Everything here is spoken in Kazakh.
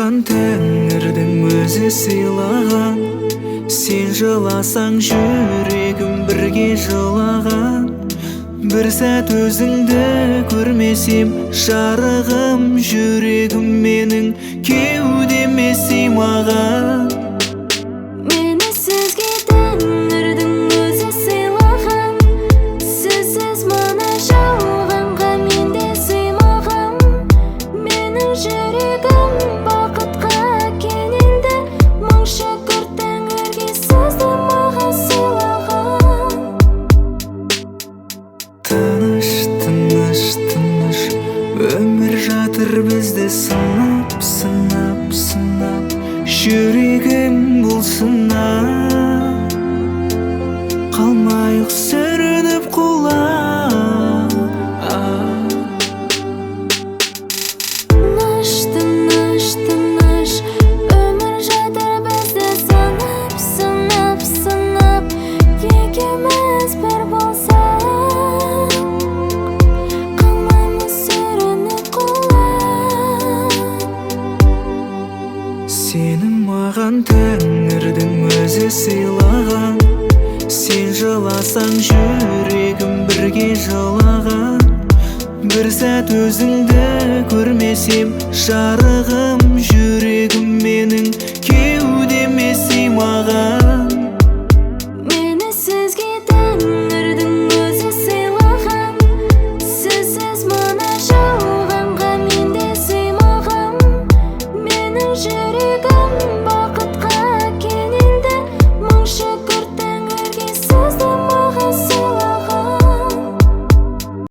маған тәңірдің өзі сыйлаған, сен жыласаң жүрегім бірге жылаған. Бір сәт өзіңді көрмесем жарығым, жүрегім менің кеудеме сыймаған. Мені сізге тәңірдің өзі сыйлаған, сізсіз мына жалғанға мен де сыймағам. Менің жүрегім бақытқа кенелді, мың шүкір тәңірге сізді маған сыйлаған. Тыныш, тыныш, тыныш өмір жатыр бізді сынап, сынап, сынап. Жүрегім бұл сынап қалмайық сүрініп құлап. Тыныш, тыныш, тыныш өмір жатыр бізді сынап, сынап, сынап. Екеуміз бір болсақ қалмаймыз сүрініп құлап. Сені маған тәңірдің өзі сыйлаған, сен жыласаң жүрегім бірге жылаған. Бір сәт өзіңді көрмесем жарығым, жүрегім менің кеудеме сыймаған.